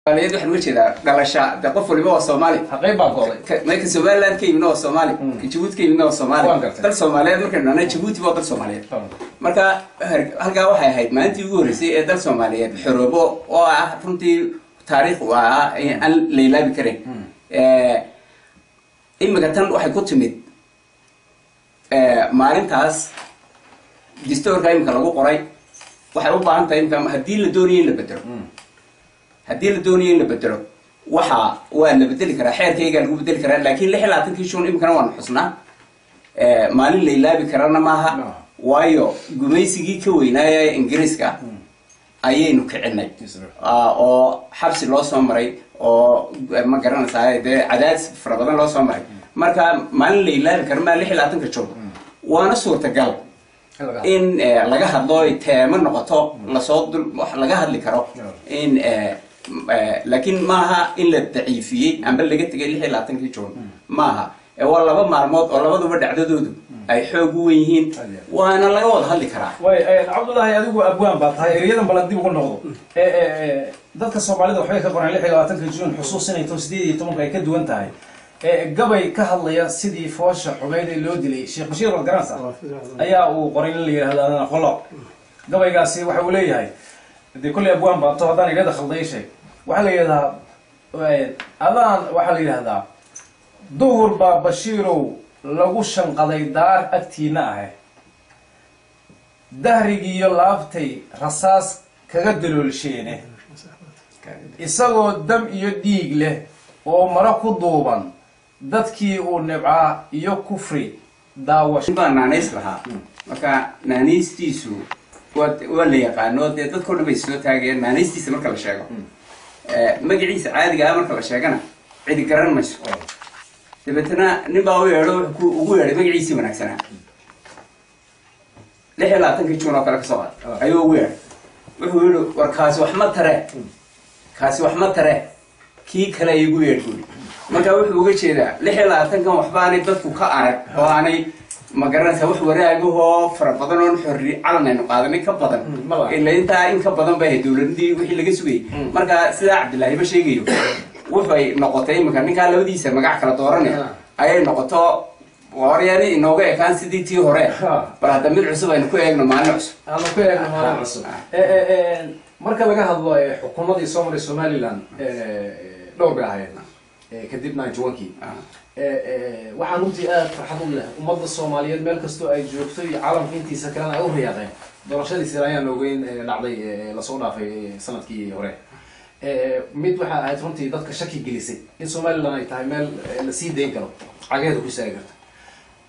Soomaaliyad waxaan uga jeedaa dhalasha de qof waliba waa Soomaali xaqay baa go'day marka Somaliland ka yimid waa Soomaali Djibouti ka yimid waa Soomaali dal Soomaaliyeed marka nana Djibouti waa dal Soomaaliyeed marka halka waxay ahayd maalintii ugu horeysay ee dal Soomaaliyeed xoroobo oo ah runtii taariikh waa aan leeyahay karin imika tan waxay ku timid maalintaas distoorka imika lagu qoray waxay u baahan tahay imika haddii la doonayo in la bedelo haddii la doonayo in la bedelo waxa waa la bedeli karaa xeerkayga lagu bedeli karaa laakiin 26 June imikana waan xusnaa maalin la ilaabi karana maaha waayo gumaysigii ka weynaayay Ingiriiska ayaynu kicinay oo xabsi loo soo maray oo ma garanaysaa cadaadis fara badan loo soo maray marka maalin la ilaabi karo ma 26 June waana suurtagal in laga hadlo teema noqoto la soo wax laga hadli karo in laakiin maaha in la daciifiyay amba laga tagay 26 June maaha waa laba maalmood oo labaduba dhacdadoodu ay xoog u weyn yihiin waana laga wada hadli karaa way Cabdullaahi adigu abwaan baa tahay eriyadan bal dib ugu noqdo dadka Soomaalida waxay ka qoraan 26 June xusuusinay 18 ay ka duwan tahay gabay ka hadlaya sidii foosha xumeyd ee loo dilay Sheekh Bashiir al-Garansa ayaa uu qoray in la yiraahdo ana qolo gabaygaasi waxa uu leeyahay hadii kulli abwaan baa too hadaan ilaa khalday shay waxa la yiraahdaa adaan waxa la yiraahdaa duhur baa Bashiirow lagu shanqaday daar agtiina ah dahrigi iyo laaftay rasaas kaga daloolsheene isagoo dam iyo dhiig leh oo mara ku duuban dadkii uu nibcaa iyo kufri daawash baa naanays lahaa marka naanaystiisu waa la yaqaano dee dadka oo dhan bay soo taageen naanaystiisa marka la sheego magaciisa caadiga ah marka la sheegana cidi garan mayso dabeetana nin baa u yeedho ugu yeedhay magaciisii wanaagsanaa 26 June oo kale ka soo qaad ayuu ugu yeedhay wuxuu yidhi war kaasi wax ma tare kii kale igu yeedhay marka wuxuu uga jeedaa 26 waxbaanay dadku ka arag oo aanay ma garanaysaa wax waraagahoo fara badan oo xorri calanaynu qaadanay ka badan ilaa intaa in ka badan bay dawladii wixii laga sugay marka sida Cabdullaahi ba sheegayo waxay noqotay imika ninka labadiisa magac kala dooranay ayay noqoto wariyani inooga ekaan sidii tii hore bal hadda mid cusub aynu ku eegno maalin cusub marka laga hadlo xukuumadii Somaliland dhowr bay ahayd kadib 91kii waxaan runtii aad farxad u leh ummadda Soomaaliyeed meel kastoo ay joogto iyo caalamka intiisa kalena ay u riyaaqeen doorashadii Sirayaan ogeyn dhacday la soo dhaafay sanadkii hore mid waxa ahayd runtii dadka shaki gelisay in Somaliland ay tahay meel la sii deyn karo cageeda ku saagarta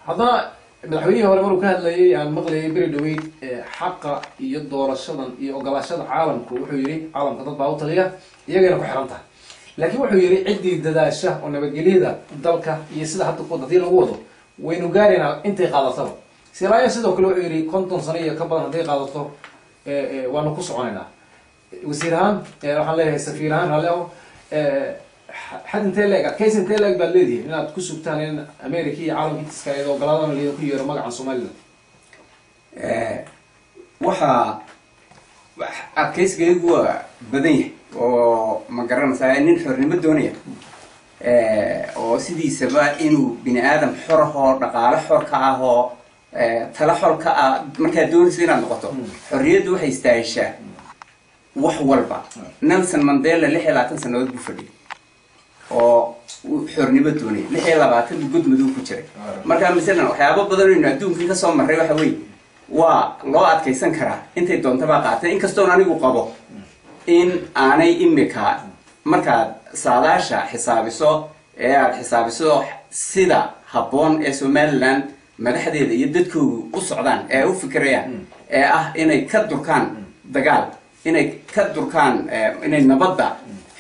haddana madaxweynihii hore maruu ka hadlayay aan maqlayay beri dhaweyd xaqa iyo doorashadan iyo ogolaashada caalamku wuxuu yiri caalamka dad baa u taliya iyagana ku xiran tahay laakiin wuxuu yiri cidii dadaasha oo nabadgelyada dalka iyo sida hadda ku dadii lagu wado waynu gaarina intay qaadato Sirayaan sidoo kale wuxuu yiri 50 sano iyo ka badan haday qaadato waanu ku soconaynaa wasiirahan waxaan leeyahay safiirahan haleeyo حد انت لاقى كيس انت لاقى بالذي انا تكسب ثاني امريكي عالم كيس اذا قلادنا اللي ku yeero magacan Soomaaliland waxa arkayskaygu badan yahay oo ma garanaysaa in xornimo doonaya oo sidiisaba inuu bini aadam xor ah dhaqaale xor ka ah oo tala xor ka ah marka doonaysa inaad noqoto xorriyadu waxay istaayishaa wax walba Nelson Mandela 26 sanadood buu fadhiyay oo xornimo doonay 26 gud madow ku jiray marka misalna waxyaabo badan oo adduunka ka soo maray waxa weey waa loo adkeysan karaa intay doontaba qaatay in kastoo anigu qabo in aanay imika marka saadaasha xisaabiso ee aad xisaabiso sida habboon ee Somaliland madaxdeeda iyo dadkoodu u socdaan ee u fikirayaan ee ah inay ka durkaan dagaal inay ka durkaan inay nabadda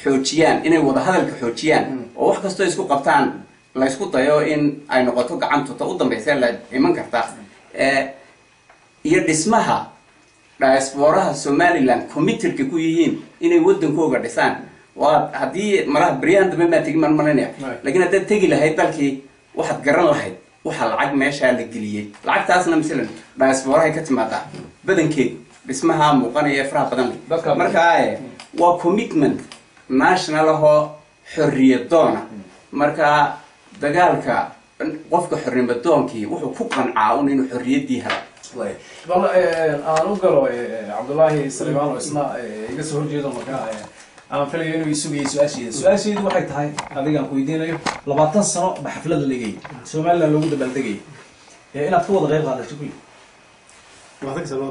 xoojiyaan inay wada hadalka xoojiyaan oo wax kasto isku qabtaan la isku dayo in ay noqoto gacanta u dambeysay la iman karta iyo dhismaha diasporaha Somaliland committed ku yihiin inay wadankooga dhisaan waa hadii malaha Brian dambe ma tagi marmanaya laakiin hadda tagi lahayd dalkii waxaad garan lahayd waxa lacag meesha la geliyay lacagtaasna misalan diasporaha ka timaada badankeed dhismaha muuqanaya faraha badan marka waa commitment national ahoo xorriyadoona marka dagaalka qofka xornimadoonkii wuxuu ku qancaa un inuu xorriyaddii helo bal aan u galo cabdullaahi saleebaan oo isna iga soo horjeedo markaa aan filayo inuu isugayay su-aasheedu waxay tahay adigaan ku weydiinayo 20 sano ba xaflada ligay Soomaaliland lagu dabaaldegay inaad ka wada qayb qaadato kulli 20 sano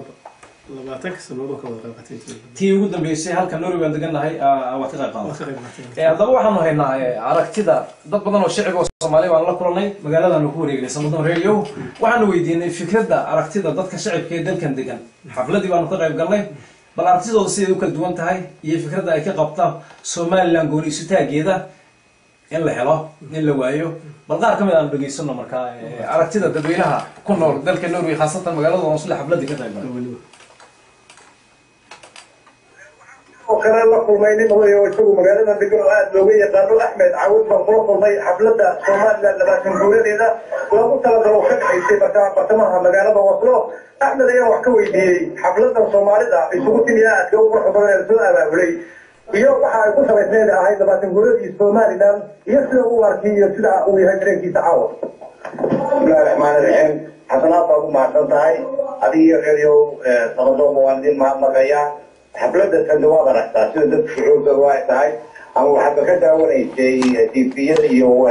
ka wada qayb qaatay tii ugu dambeysay halka Norway aan deganahay waa ka qayb qaadatay haddaba waxaanu haynaa aragtida dad badan oo shacab Soomaaliya waan la kulanay magaaladan ku wareegnay Samadoon Radio waxaanu weydiinay fikradda aragtida dadka shacabka ee dalkan degan xafladii baanu ka qayb galnay bal aragtidooda sidee u kala duwan tahay iyo fikradda ay ka qabtaan Soomaaliland gooni isu taageeda in la helo in la waayo bal qaar kamid aan dhageysano markaa aragtida dadweynaha ku nool dalka Norway khaasatan magaalada Oslo xafladii ka qayb galay وكان الله كلمين هو يشوف مجالنا بيقولوا هذا لوجي قالوا أحمد عود بنقول في حفلة سوماليا لكن يقولوا هذا لو قلت له لو خد حيث بتمها مجالنا وصلوا أحمد يا وحكوي دي حفلة سوماليا يشوفوا كميات جو وحضر السؤال أولي يوم حيكون سبعين هاي لما تقولوا دي سوماليا يسلوا وركي يسلع ويهجرين كي تعاون بسم الله الرحمن الرحيم حسنات أبو معصر هاي هذه غير صندوق مواندين مع مغيا حفلة النواب رحتها سيدة شعور الرواية هاي أو حتى كذا وني تي في يو